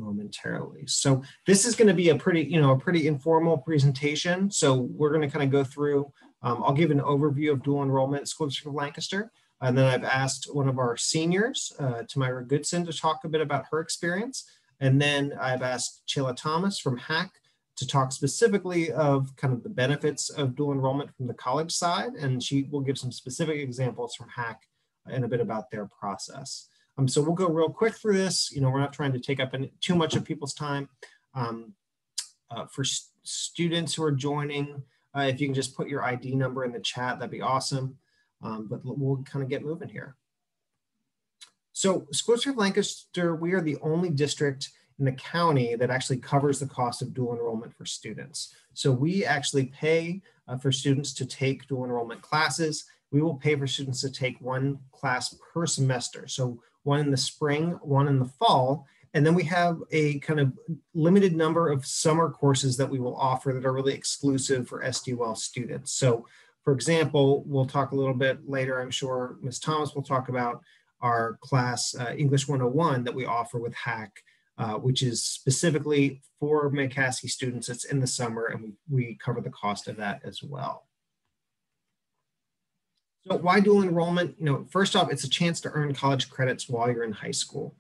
momentarily. So this is going to be a pretty informal presentation. So we're going to kind of go through, I'll give an overview of dual enrollment at School District of Lancaster. And then I've asked one of our seniors, Tamira Goodson, to talk a bit about her experience. And then I've asked Chayla Thomas from HAC to talk specifically of kind of the benefits of dual enrollment from the college side. And she will give some specific examples from HAC and a bit about their process. So we'll go real quick through this. We're not trying to take up too much of people's time. For students who are joining, if you can just put your ID number in the chat, that'd be awesome. But we'll kind of get moving here. So School District of Lancaster, we are the only district in the county that actually covers the cost of dual enrollment for students. So we actually pay for students to take dual enrollment classes. We will pay for students to take one class per semester. So one in the spring, one in the fall. And then we have a kind of limited number of summer courses that we will offer that are really exclusive for SDUL students. So for example, we'll talk a little bit later, I'm sure Ms. Thomas will talk about our class English 101 that we offer with HAC, which is specifically for McCaskey students. It's in the summer and we cover the cost of that as well. So why dual enrollment? First off, it's a chance to earn college credits while you're in high school.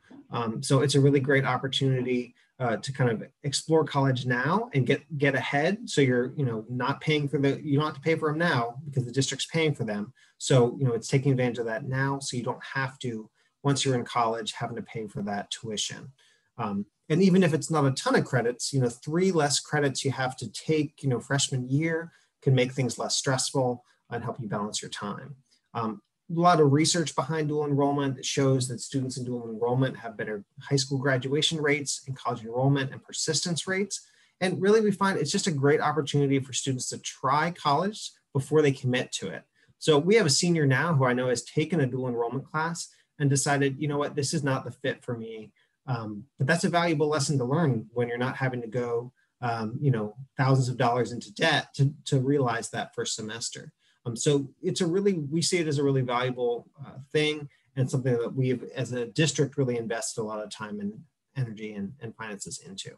So it's a really great opportunity to kind of explore college now and get ahead. So you're not paying for you don't have to pay for them now because the district's paying for them. So it's taking advantage of that now, so you don't have to, once you're in college, having to pay for that tuition. And even if it's not a ton of credits, 3 less credits you have to take, freshman year can make things less stressful and help you balance your time. A lot of research behind dual enrollment that shows that students in dual enrollment have better high school graduation rates and college enrollment and persistence rates. And really we find it's just a great opportunity for students to try college before they commit to it. So we have a senior now who I know has taken a dual enrollment class and decided, this is not the fit for me. But that's a valuable lesson to learn when you're not having to go, thousands of dollars into debt to realize that first semester. So we see it as a really valuable thing and something that we as a district really invest a lot of time and energy and finances into.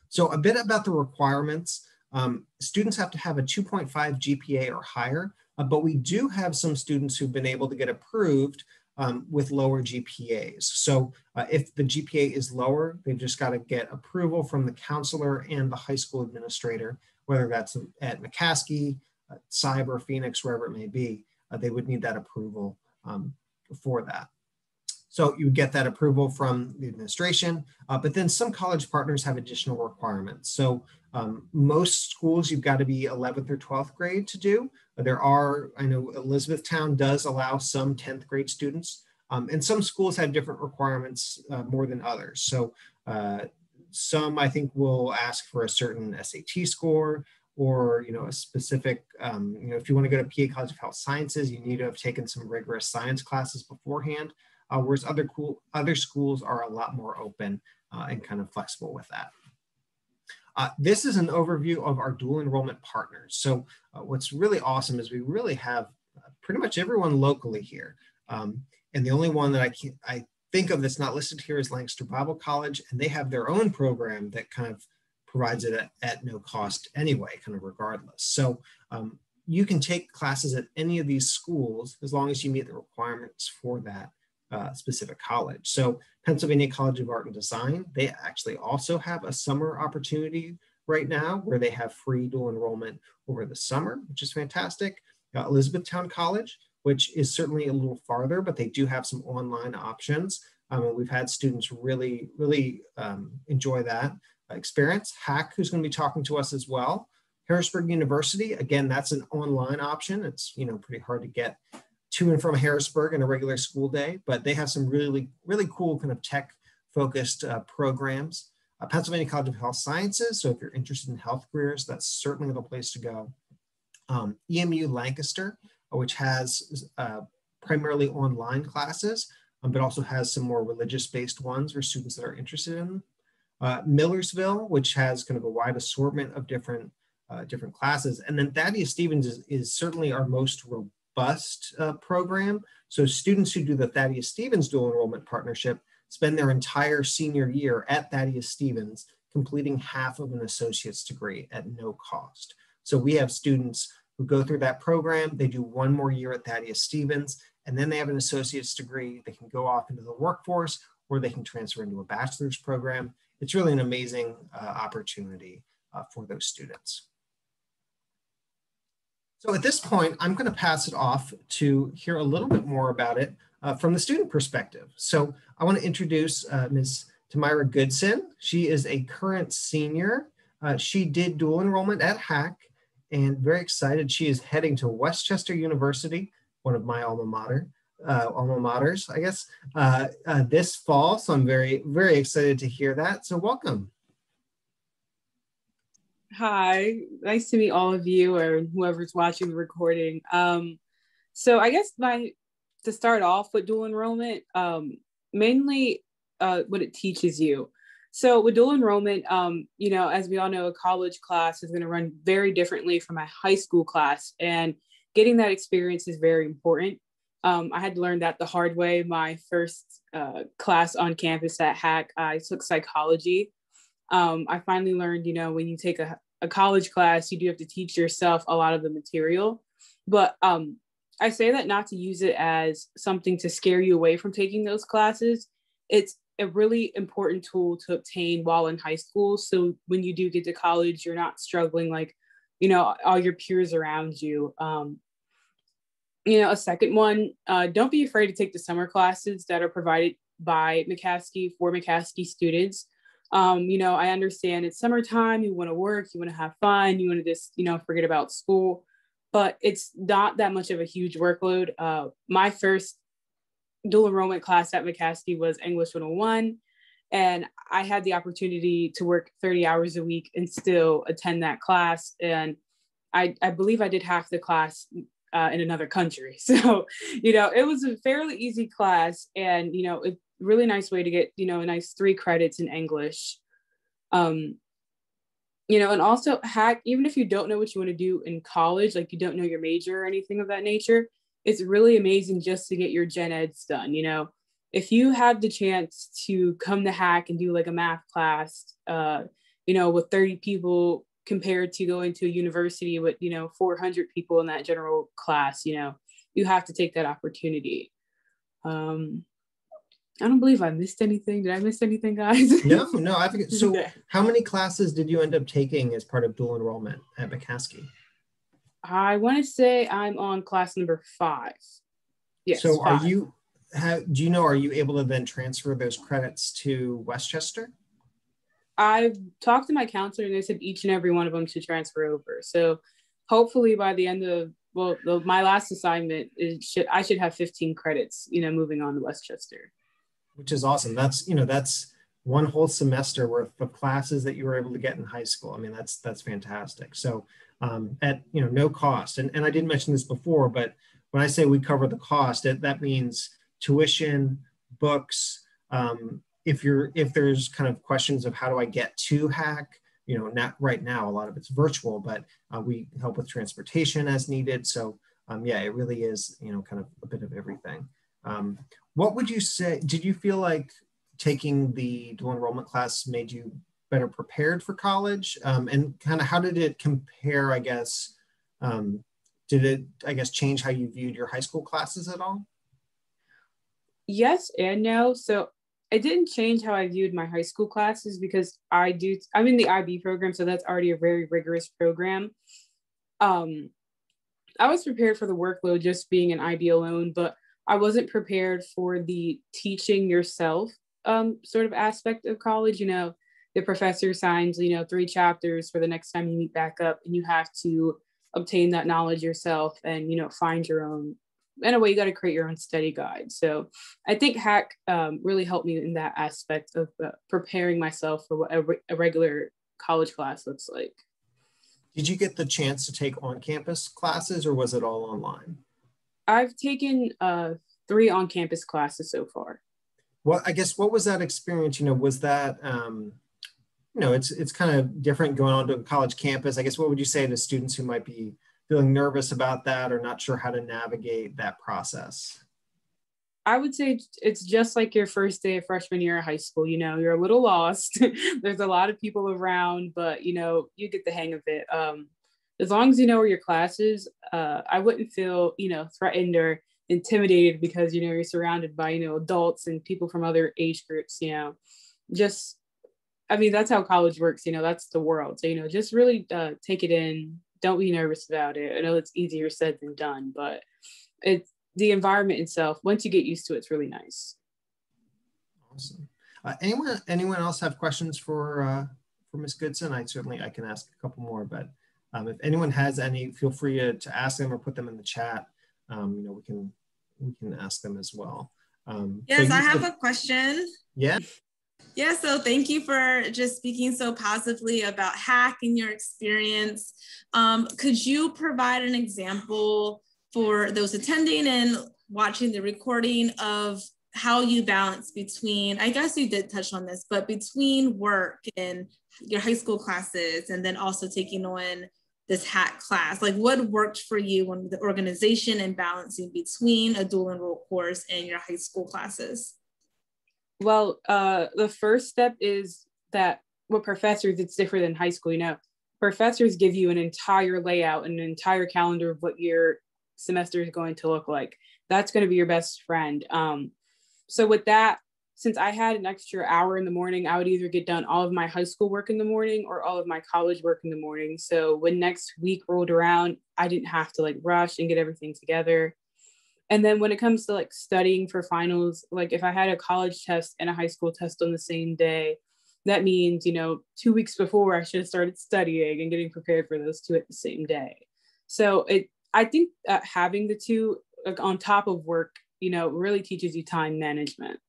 So a bit about the requirements. Students have to have a 2.5 GPA or higher, but we do have some students who've been able to get approved with lower GPAs. So if the GPA is lower, they've just got to get approval from the counselor and the high school administrator, whether that's at McCaskey, Cyber, Phoenix, wherever it may be, they would need that approval for that. So you get that approval from the administration, but then some college partners have additional requirements. So most schools, you've got to be 11th or 12th grade to do. There are, I know Elizabethtown does allow some 10th grade students, and some schools have different requirements more than others. So some I think will ask for a certain SAT score, or a specific, if you want to go to PA College of Health Sciences, you need to have taken some rigorous science classes beforehand, whereas other schools are a lot more open and kind of flexible with that. This is an overview of our dual enrollment partners. So what's really awesome is we really have pretty much everyone locally here. And the only one that I think of that's not listed here is Lancaster Bible College, and they have their own program that kind of provides it at no cost anyway, kind of regardless. So you can take classes at any of these schools as long as you meet the requirements for that specific college. So Pennsylvania College of Art and Design, they actually also have a summer opportunity right now where they have free dual enrollment over the summer, which is fantastic. Elizabethtown College, which is certainly a little farther, but they do have some online options. We've had students really enjoy that experience. HAC, who's going to be talking to us as well. Harrisburg University, again, that's an online option. It's pretty hard to get to and from Harrisburg in a regular school day, but they have some really cool kind of tech-focused programs. Pennsylvania College of Health Sciences, so if you're interested in health careers, that's certainly the place to go. EMU Lancaster, which has primarily online classes, but also has some more religious-based ones for students that are interested in. Millersville, which has kind of a wide assortment of different classes. And then Thaddeus Stevens is certainly our most robust program. So students who do the Thaddeus Stevens dual enrollment partnership, spend their entire senior year at Thaddeus-Stevens, completing half of an associate's degree at no cost. So we have students who go through that program, they do one more year at Thaddeus-Stevens, and then they have an associate's degree. They can go off into the workforce, or they can transfer into a bachelor's program. It's really an amazing opportunity for those students. So at this point, I'm going to pass it off to hear a little bit more about it from the student perspective. So I want to introduce Ms. Tamira Goodson. She is a current senior. She did dual enrollment at HAC, and very excited. She is heading to Westchester University, one of my alma maters, I guess, this fall. So I'm very, very excited to hear that. So welcome. Hi, nice to meet all of you or whoever's watching the recording. So I guess to start off with dual enrollment, mainly what it teaches you. So with dual enrollment, you know, as we all know, a college class is going to run very differently from a high school class, and getting that experience is very important. I had to learn that the hard way. My first class on campus at HAC, I took psychology. I finally learned, you know, when you take a college class, you do have to teach yourself a lot of the material. But I say that not to use it as something to scare you away from taking those classes. It's a really important tool to obtain while in high school. So when you do get to college, you're not struggling like, you know, all your peers around you. You know, a second one, don't be afraid to take the summer classes that are provided by McCaskey for McCaskey students. You know, I understand it's summertime, you want to work, you want to have fun, you want to just, you know, forget about school, but it's not that much of a huge workload. My first dual enrollment class at McCaskey was English 101, and I had the opportunity to work 30 hours a week and still attend that class. And I believe I did half the class in another country. So, you know, it was a fairly easy class, and, you know, a really nice way to get, you know, a nice 3 credits in English. You know, and also HAC, even if you don't know what you want to do in college, like you don't know your major or anything of that nature, it's really amazing just to get your gen eds done. You know, if you have the chance to come to HAC and do like a math class, you know, with 30 people compared to going to a university with, you know, 400 people in that general class, you know, you have to take that opportunity. I don't believe I missed anything. Did I miss anything, guys? No, I think so. Okay. How many classes did you end up taking as part of dual enrollment at McCaskey? I want to say I'm on class number 5. Yes. So 5. are you able to then transfer those credits to Westchester? I've talked to my counselor, and they said each and every one of them should transfer over. So hopefully by the end of, my last assignment I should have 15 credits, you know, moving on to Westchester. Which is awesome. That's, you know, that's one whole semester worth of classes that you were able to get in high school. I mean, that's fantastic. So at, you know, no cost. And I didn't mention this before, but when I say we cover the cost, that means tuition, books. If there's kind of questions of how do I get to HAC, you know, not right now, a lot of it's virtual, but we help with transportation as needed. So yeah, it really is, you know, kind of a bit of everything. What would you say, did you feel like taking the dual enrollment class made you better prepared for college? And kind of how did it compare, I guess, did it, I guess, change how you viewed your high school classes at all? Yes and no. So it didn't change how I viewed my high school classes because I'm in the IB program, so that's already a very rigorous program. I was prepared for the workload just being an IB alone, but I wasn't prepared for the teaching yourself sort of aspect of college. You know, the professor assigns, you know, 3 chapters for the next time you meet back up, and you have to obtain that knowledge yourself and, you know, find your own. In a way, you got to create your own study guide. So I think HAC really helped me in that aspect of preparing myself for what a regular college class looks like. Did you get the chance to take on-campus classes, or was it all online? I've taken 3 on-campus classes so far. Well, I guess, what was that experience? You know, was that, you know, it's kind of different going on to a college campus. I guess, what would you say to students who might be feeling nervous about that or not sure how to navigate that process? I would say it's just like your first day of freshman year of high school. You know, you're a little lost. There's a lot of people around, but you know, you get the hang of it. As long as you know where your class is, I wouldn't feel, you know, threatened or intimidated because, you know, you're surrounded by, you know, adults and people from other age groups, you know, just, I mean, that's how college works, you know, that's the world. So, you know, just really take it in. Don't be nervous about it. I know it's easier said than done, but it's the environment itself. Once you get used to it, it's really nice. Awesome. Anyone else have questions for Ms. Goodson? I can ask a couple more, but if anyone has any, feel free to ask them or put them in the chat. You know, we can ask them as well. Yes, I have a question. Yeah. Yeah, so thank you for just speaking so positively about HACC and your experience. Could you provide an example for those attending and watching the recording of how you balance between, I guess you did touch on this, but between work and your high school classes and then also taking on this HACC class? Like, what worked for you on the organization and balancing between a dual enroll course and your high school classes? Well, the first step is that with professors, it's different than high school. You know, professors give you an entire layout and an entire calendar of what your semester is going to look like. That's going to be your best friend. So with that, since I had an extra hour in the morning, I would either get done all of my high school work in the morning or all of my college work in the morning. So when next week rolled around, I didn't have to like rush and get everything together. And then when it comes to like studying for finals, like if I had a college test and a high school test on the same day, that means, you know, 2 weeks before I should have started studying and getting prepared for those two at the same day. So I think having the two like, on top of work, you know, really teaches you time management.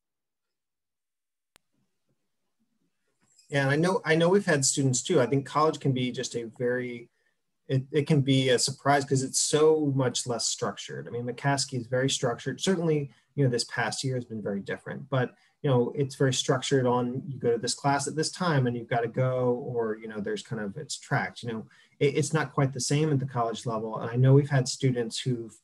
Yeah, and I know we've had students too. I think college can be just a very, it can be a surprise because it's so much less structured. I mean, McCaskey is very structured. Certainly, you know, this past year has been very different, but you know, it's very structured on, you go to this class at this time and you've got to go, or, you know, there's kind of, it's tracked, you know, it's not quite the same at the college level. And I know we've had students who've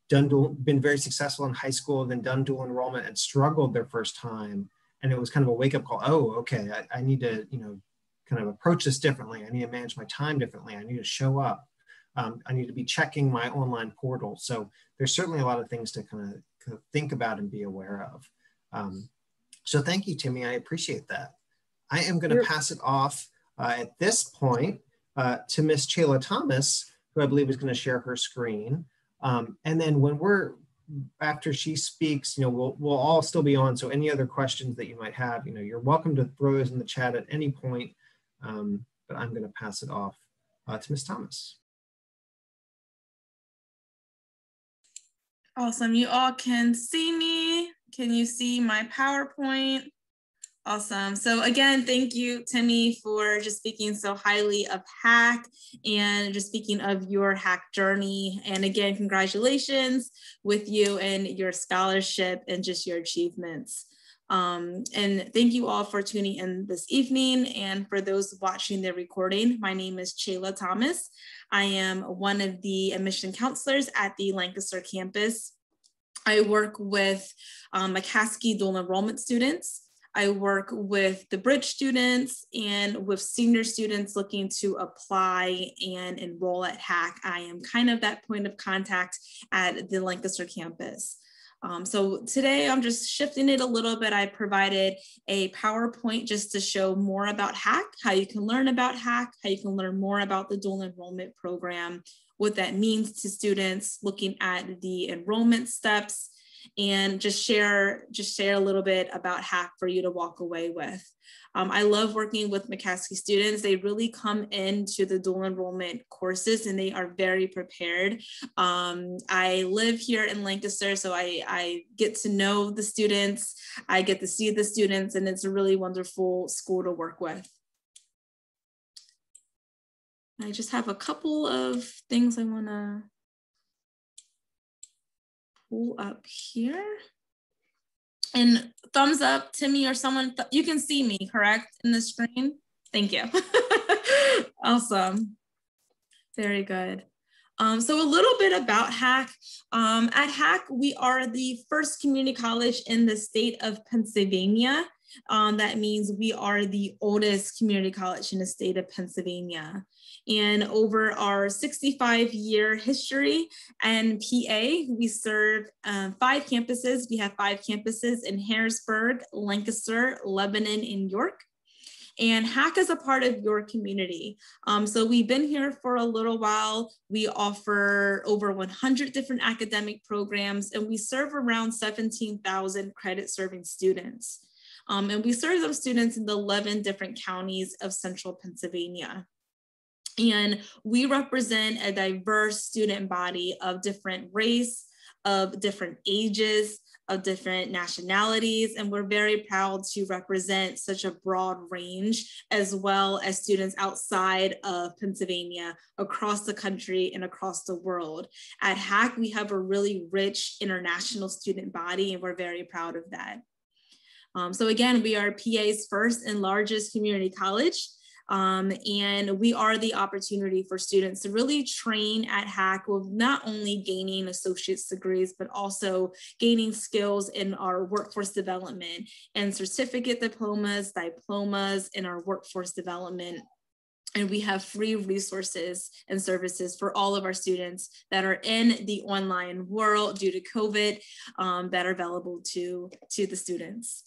been very successful in high school, then done dual enrollment and struggled their first time. And it was kind of a wake up call. Oh, okay, I need to, you know, kind of approach this differently. I need to manage my time differently. I need to show up. I need to be checking my online portal. So there's certainly a lot of things to kind of think about and be aware of. So thank you, Timmy. I appreciate that. I am going to pass it off at this point to Miss Chayla Thomas, who I believe is going to share her screen. And then after she speaks, you know, we'll all still be on. So any other questions that you might have, you know, you're welcome to throw those in the chat at any point. But I'm going to pass it off to Miss Thomas. Awesome. You all can see me. Can you see my PowerPoint? Awesome. So again, thank you, Timmy, for just speaking so highly of HACC and just speaking of your HACC journey. And again, congratulations with you and your scholarship and just your achievements. And thank you all for tuning in this evening. And for those watching the recording, my name is Chayla Thomas. I am one of the admission counselors at the Lancaster campus. I work with McCaskey dual enrollment students. I work with the bridge students and with senior students looking to apply and enroll at HACC. I am kind of that point of contact at the Lancaster campus. So today I'm just shifting it a little bit. I provided a PowerPoint just to show more about HACC, how you can learn about HACC, how you can learn more about the dual enrollment program, what that means to students, looking at the enrollment steps, and just share a little bit about HACC for you to walk away with. I love working with McCaskey students. They really come into the dual enrollment courses and they are very prepared. I live here in Lancaster, so I get to know the students. I get to see the students, and it's a really wonderful school to work with. I just have a couple of things I want to pull up here. And thumbs up, Timmy or someone, you can see me, correct, in the screen? Thank you. Awesome. Very good. So a little bit about HAC. At HAC, we are the first community college in the state of Pennsylvania. That means we are the oldest community college in the state of Pennsylvania. And over our 65-year history and PA, we serve 5 campuses. We have 5 campuses in Harrisburg, Lancaster, Lebanon, and York. And HAC is a part of your community. So we've been here for a little while. We offer over 100 different academic programs, and we serve around 17,000 credit serving students. And we serve those students in the 11 different counties of central Pennsylvania. And we represent a diverse student body of different race, of different ages, of different nationalities, and we're very proud to represent such a broad range, as well as students outside of Pennsylvania, across the country and across the world. At HAC, we have a really rich international student body, and we're very proud of that. So again, we are PA's first and largest community college. And we are the opportunity for students to really train at HAC with not only gaining associate's degrees, but also gaining skills in our workforce development and certificate diplomas, in our workforce development. And we have free resources and services for all of our students that are in the online world due to COVID that are available to the students.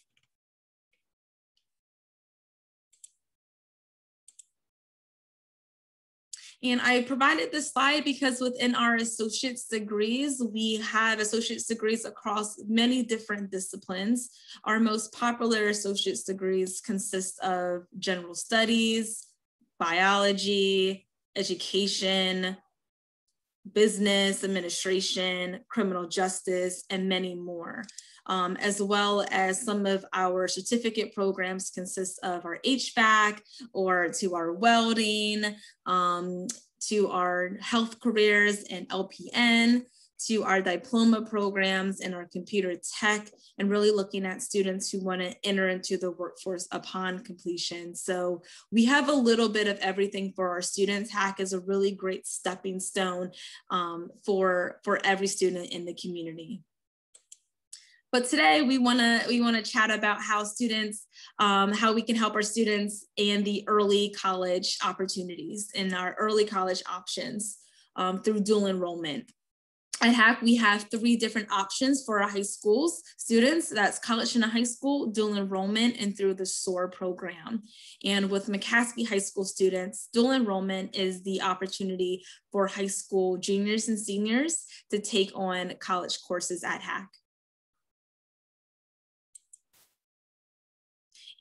And I provided this slide because within our associate's degrees, we have associate's degrees across many different disciplines. Our most popular associate's degrees consist of general studies, biology, education, business administration, criminal justice, and many more. As well as some of our certificate programs consist of our HVAC, or to our welding, to our health careers and LPN, to our diploma programs and our computer tech, and really looking at students who want to enter into the workforce upon completion. So we have a little bit of everything for our students. HAC is a really great stepping stone for every student in the community. But today we want to chat about how students, how we can help our students in the early college opportunities and our early college options through dual enrollment. At HAC, we have 3 different options for our high schools students. That's college and a high school, dual enrollment, and through the SOAR program. And with McCaskey High School students, dual enrollment is the opportunity for high school juniors and seniors to take on college courses at HAC.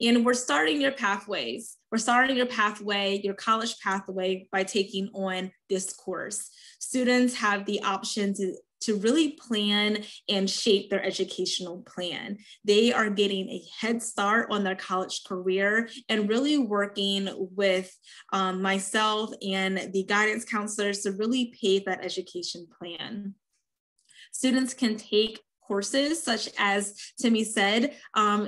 And we're starting your pathways. We're starting your pathway, your college pathway, by taking on this course. Students have the option to really plan and shape their educational plan. They are getting a head start on their college career and really working with myself and the guidance counselors to really pave that education plan. Students can take courses such as Timmy said,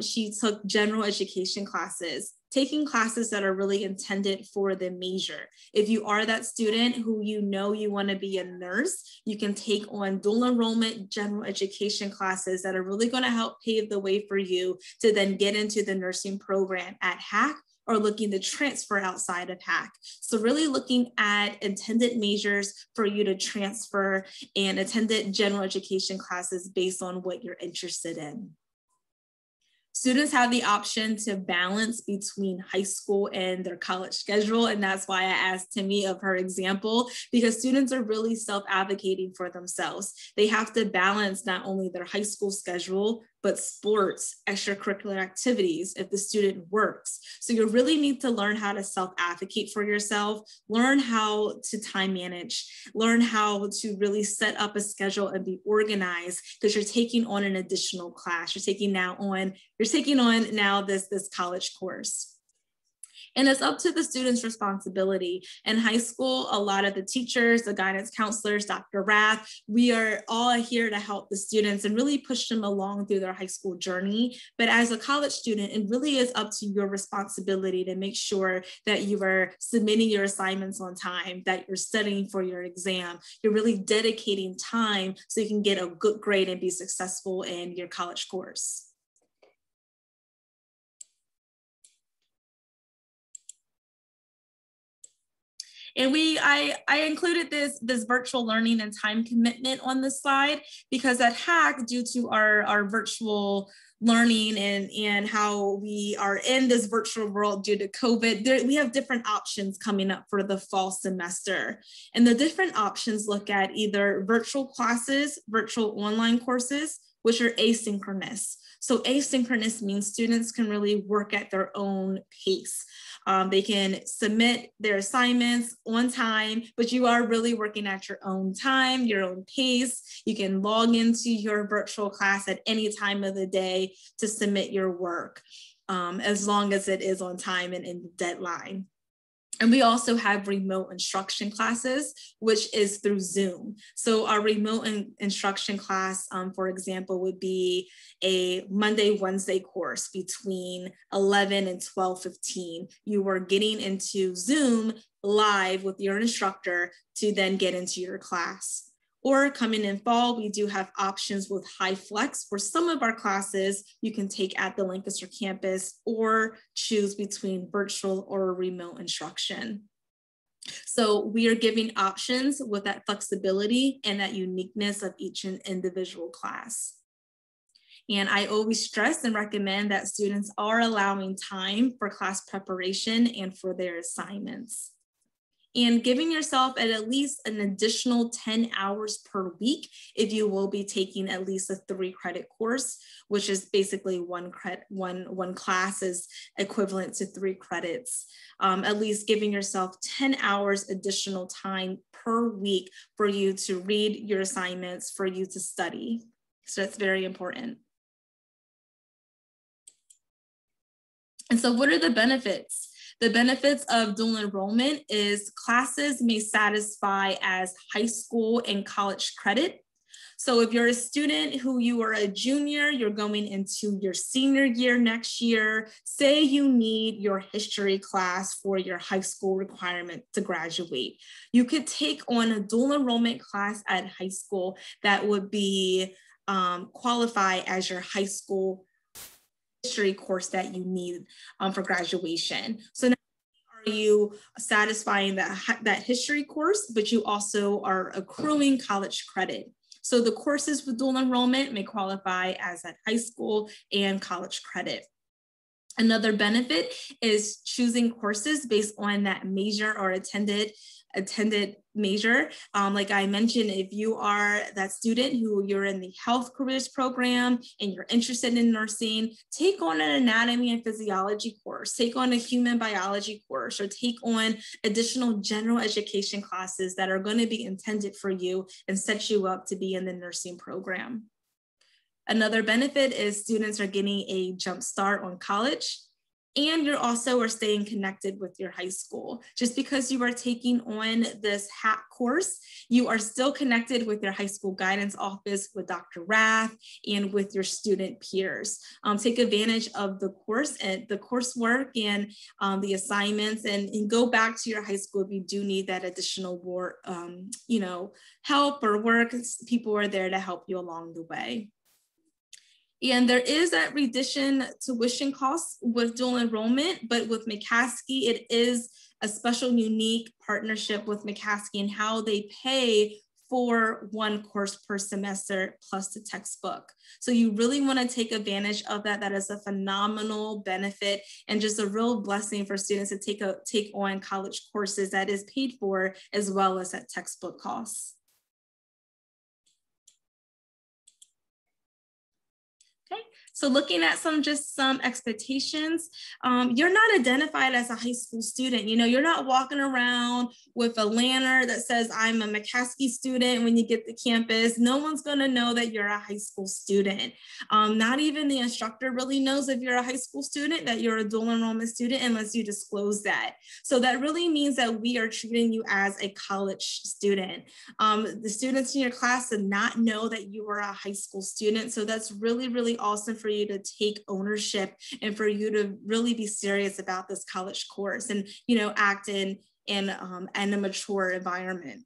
she took general education classes, taking classes that are really intended for the major. If you are that student who you want to be a nurse, you can take on dual enrollment general education classes that are really going to help pave the way for you to then get into the nursing program at HAC, or looking to transfer outside of HAC. So really looking at intended majors for you to transfer and attended general education classes based on what you're interested in. Students have the option to balance between high school and their college schedule. And that's why I asked Timmy of her example, because students are really self-advocating for themselves. They have to balance not only their high school schedule, but sports, extracurricular activities, if the student works. So you really need to learn how to self-advocate for yourself, learn how to time manage, learn how to really set up a schedule and be organized, because you're taking on an additional class. You're taking on now this college course. And it's up to the student's responsibility. In high school, a lot of the teachers, the guidance counselors, Dr. Rath, we are all here to help the students and really push them along through their high school journey. But as a college student, it really is up to your responsibility to make sure that you are submitting your assignments on time, that you're studying for your exam, you're really dedicating time so you can get a good grade and be successful in your college course. And I included this virtual learning and time commitment on this slide because at HAC, due to our virtual learning and how we are in this virtual world due to COVID, we have different options coming up for the fall semester. And the different options look at either virtual classes, virtual online courses, which are asynchronous. So asynchronous means students can really work at their own pace. They can submit their assignments on time, but you are really working at your own time, your own pace. You can log into your virtual class at any time of the day to submit your work, as long as it is on time and in the deadline. And we also have remote instruction classes, which is through Zoom. So our remote instruction class, for example, would be a Monday, Wednesday course between 11 and 12:15. You are getting into Zoom live with your instructor to then get into your class. Or coming in fall, we do have options with High Flex for some of our classes you can take at the Lancaster campus or choose between virtual or remote instruction. So we are giving options with that flexibility and that uniqueness of each individual class. And I always stress and recommend that students are allowing time for class preparation and for their assignments. And giving yourself at least an additional 10 hours per week if you will be taking at least a 3-credit course, which is basically one class is equivalent to 3 credits. At least giving yourself 10 hours additional time per week for you to read your assignments, for you to study. So that's very important. And so what are the benefits? The benefits of dual enrollment is classes may satisfy as high school and college credit. So if you're a student who you are a junior, you're going into your senior year next year, say you need your history class for your high school requirement to graduate. You could take on a dual enrollment class at high school that would be qualify as your high school history course that you need for graduation. So not only are you satisfying that history course, but you also are accruing college credit. So the courses with dual enrollment may qualify as at high school and college credit. Another benefit is choosing courses based on that major or attended major. Like I mentioned, if you are that student who you're in the health careers program and you're interested in nursing, take on an anatomy and physiology course, take on a human biology course, or take on additional general education classes that are going to be intended for you and set you up to be in the nursing program. Another benefit is students are getting a jump start on college, and you're also are staying connected with your high school. Just because you are taking on this HAC course, you are still connected with your high school guidance office, with Dr. Rath, and with your student peers. Take advantage of the course and the coursework and the assignments, and go back to your high school if you do need that additional work, help or work. People are there to help you along the way. And there is that reduction tuition costs with dual enrollment, but with McCaskey, it is a special, unique partnership with McCaskey and how they pay for one course per semester plus the textbook. So you really want to take advantage of that. That is a phenomenal benefit and just a real blessing for students to take on college courses that is paid for, as well as at textbook costs. So looking at some expectations, you're not identified as a high school student. You know, you're not walking around with a lanyard that says I'm a McCaskey student when you get to campus. No one's gonna know that you're a high school student. Not even the instructor really knows if you're a high school student, that you're a dual enrollment student, unless you disclose that. So that really means that we are treating you as a college student. The students in your class did not know that you were a high school student. So that's really, really awesome for you to take ownership and for you to really be serious about this college course and, you know, act in a mature environment.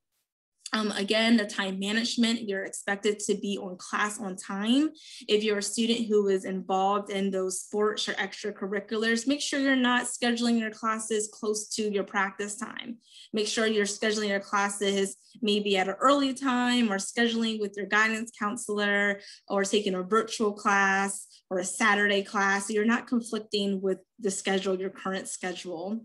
Again, the time management, you're expected to be on class on time. If you're a student who is involved in those sports or extracurriculars, make sure you're not scheduling your classes close to your practice time. Make sure you're scheduling your classes maybe at an early time, or scheduling with your guidance counselor, or taking a virtual class or a Saturday class. So you're not conflicting with the schedule, your current schedule.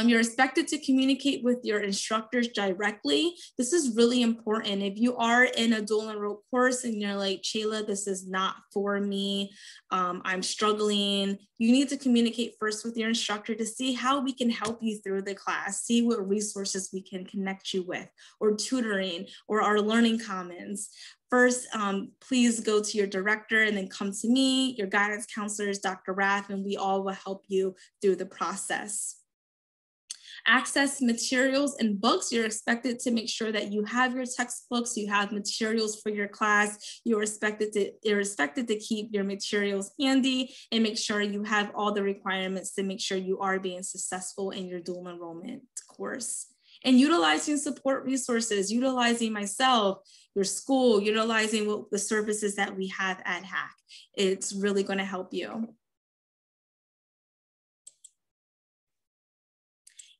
You're expected to communicate with your instructors directly. This is really important. If you are in a dual enrolled course and you're like, Shayla, this is not for me, I'm struggling, you need to communicate first with your instructor to see how we can help you through the class, see what resources we can connect you with, or tutoring, or our learning commons. First, please go to your director and then come to me, your guidance counselors, Dr. Rath, and we all will help you through the process. Access materials and books. You're expected to make sure that you have your textbooks, you have materials for your class. You're expected to keep your materials handy and make sure you have all the requirements to make sure you are being successful in your dual enrollment course. And utilizing support resources, utilizing myself, your school, utilizing the services that we have at HAC. It's really going to help you.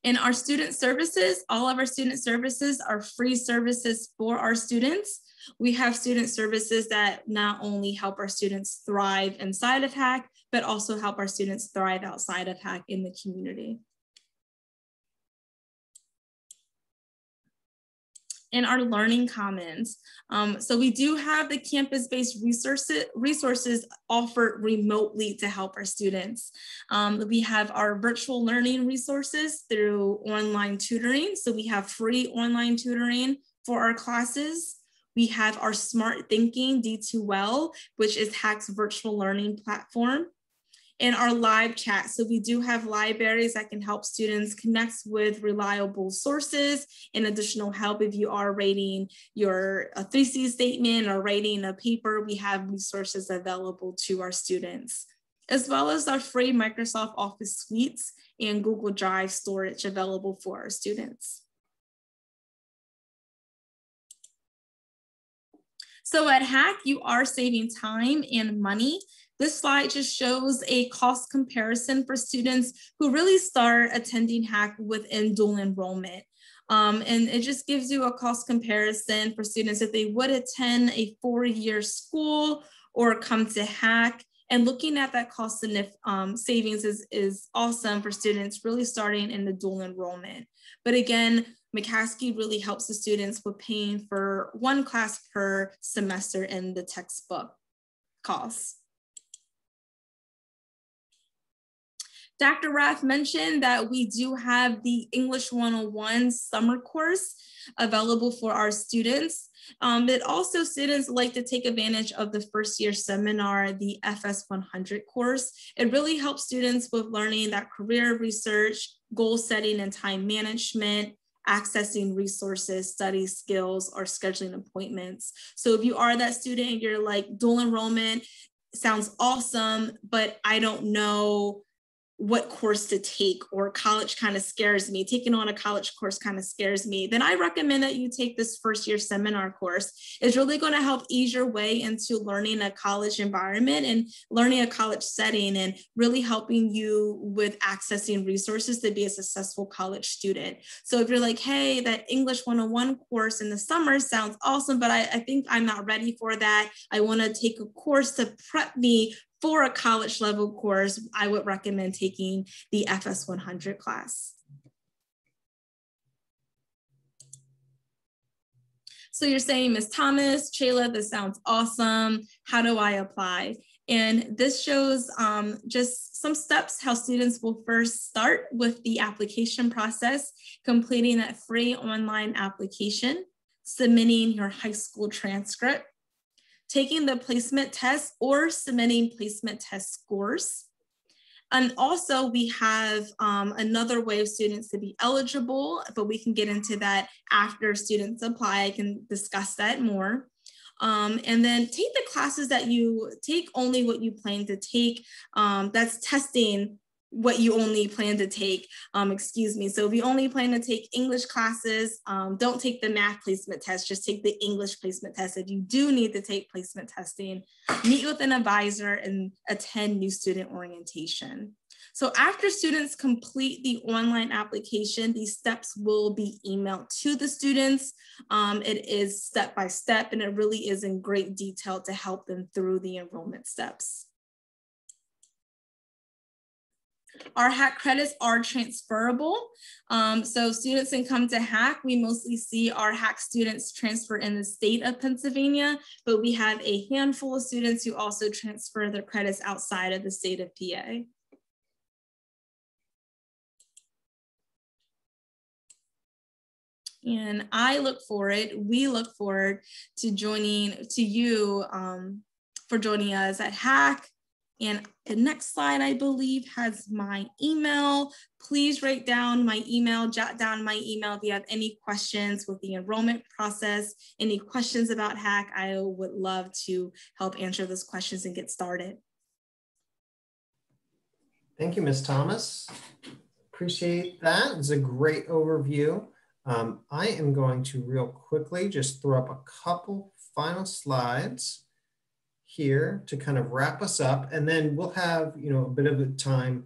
In our student services, all of our student services are free services for our students. We have student services that not only help our students thrive inside of HAC, but also help our students thrive outside of HAC in the community. In our learning commons. So we do have the campus-based resources offered remotely to help our students. We have our virtual learning resources through online tutoring. So we have free online tutoring for our classes. We have our Smart Thinking D2L, which is HAC's virtual learning platform. And our live chat. So we do have libraries that can help students connect with reliable sources and additional help. If you are writing your thesis statement or writing a paper, we have resources available to our students, as well as our free Microsoft Office suites and Google Drive storage available for our students. So at HAC, you are saving time and money. This slide just shows a cost comparison for students who really start attending HAC within dual enrollment. And it just gives you a cost comparison for students if they would attend a 4-year school or come to HAC. And looking at that cost and savings is awesome for students really starting in the dual enrollment. But again, McCaskey really helps the students with paying for 1 class per semester in the textbook costs. Dr. Rath mentioned that we do have the English 101 summer course available for our students. But also students like to take advantage of the first-year seminar, the FS 100 course. It really helps students with learning that career research, goal setting and time management, accessing resources, study skills, or scheduling appointments. So if you are that student and you're like, dual enrollment sounds awesome, but I don't know what course to take, or college kind of scares me, taking on a college course kind of scares me, then I recommend that you take this first-year seminar course. It's really going to help ease your way into learning a college environment and learning a college setting, and really helping you with accessing resources to be a successful college student. So if you're like, hey, that English 101 course in the summer sounds awesome, but I think I'm not ready for that, I want to take a course to prep me for a college level course, I would recommend taking the FS 100 class. So you're saying, Ms. Thomas, Shayla, this sounds awesome. How do I apply? And this shows just some steps how students will first start with the application process, completing that free online application, submitting your high school transcript, taking the placement test or submitting placement test scores. And also we have another way of students to be eligible, but we can get into that after students apply. I can discuss that more. And then take the classes that you take, only what you plan to take. That's testing what you only plan to take, excuse me. So if you only plan to take English classes, don't take the math placement test, just take the English placement test. If you do need to take placement testing, meet with an advisor and attend new student orientation. So after students complete the online application, these steps will be emailed to the students. It is step by step, and it really is in great detail to help them through the enrollment steps. Our HAC credits are transferable. So students can come to HAC. We mostly see our HAC students transfer in the state of Pennsylvania, but we have a handful of students who also transfer their credits outside of the state of PA. And we look forward to you for joining us at HAC. And the next slide, I believe, has my email. Please write down my email, jot down my email if you have any questions with the enrollment process, any questions about HAC. I would love to help answer those questions and get started. Thank you, Ms. Thomas. Appreciate that. It's a great overview. I am going to real quickly just throw up a couple final slides here to kind of wrap us up, and then we'll have a bit of a time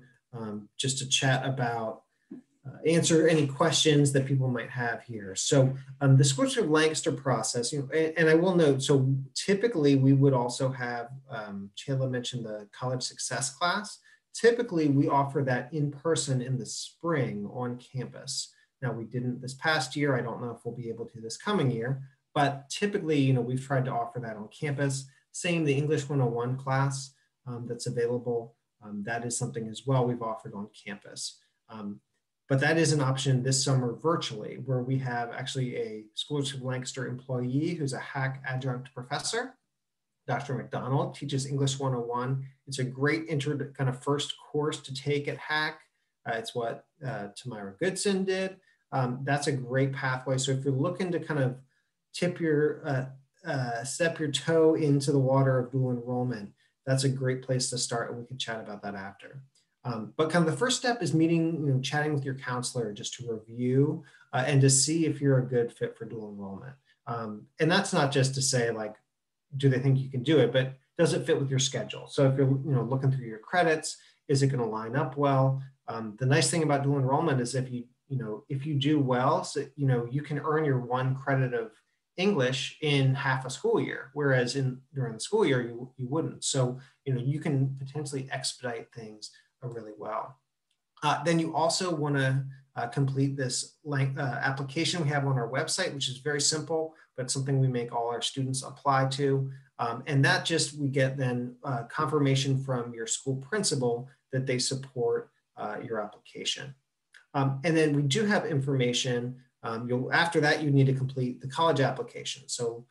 just to chat about answer any questions that people might have here. So the Scholarship Lancaster process, and I will note, so typically we would also have, Chayla mentioned the college success class. Typically we offer that in person in the spring on campus. Now we didn't this past year. I don't know if we'll be able to this coming year, but typically, we've tried to offer that on campus. Same, the English 101 class that's available. That is something as well we've offered on campus. But that is an option this summer virtually, where we have actually a Scholarship Lancaster employee who's a HAC adjunct professor. Dr. McDonald teaches English 101. It's a great kind of first course to take at HAC. It's what Tamara Goodson did. That's a great pathway. So if you're looking to kind of step your toe into the water of dual enrollment, that's a great place to start, and we can chat about that after. But kind of the first step is meeting, chatting with your counselor just to review and to see if you're a good fit for dual enrollment. And that's not just to say like, do they think you can do it, but does it fit with your schedule? So if you're looking through your credits, is it going to line up well? The nice thing about dual enrollment is if you do well, so you can earn your 1 credit of English in half a school year, whereas during the school year you wouldn't. So you can potentially expedite things really well. Then you also want to complete this application we have on our website, which is very simple, but it's something we make all our students apply to. And that we get then confirmation from your school principal that they support your application. And then we do have information. After that, you need to complete the college application. So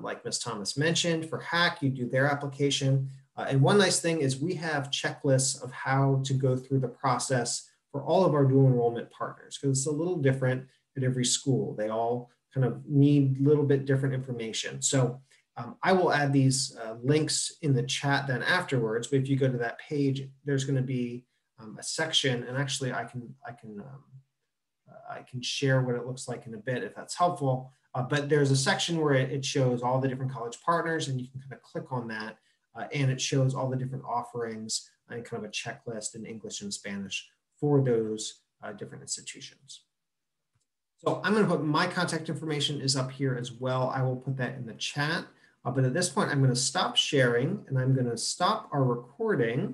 like Ms. Thomas mentioned, for HAC, you do their application. And one nice thing is we have checklists of how to go through the process for all of our dual enrollment partners, because it's a little different at every school. They all kind of need a little bit different information. So I will add these links in the chat then afterwards, but if you go to that page, there's going to be a section, and actually I can share what it looks like in a bit if that's helpful. But there's a section where it shows all the different college partners, and you can kind of click on that, and it shows all the different offerings and kind of a checklist in English and Spanish for those different institutions. So I'm going to put my contact information is up here as well. I will put that in the chat. But at this point, I'm going to stop sharing, and I'm going to stop our recording.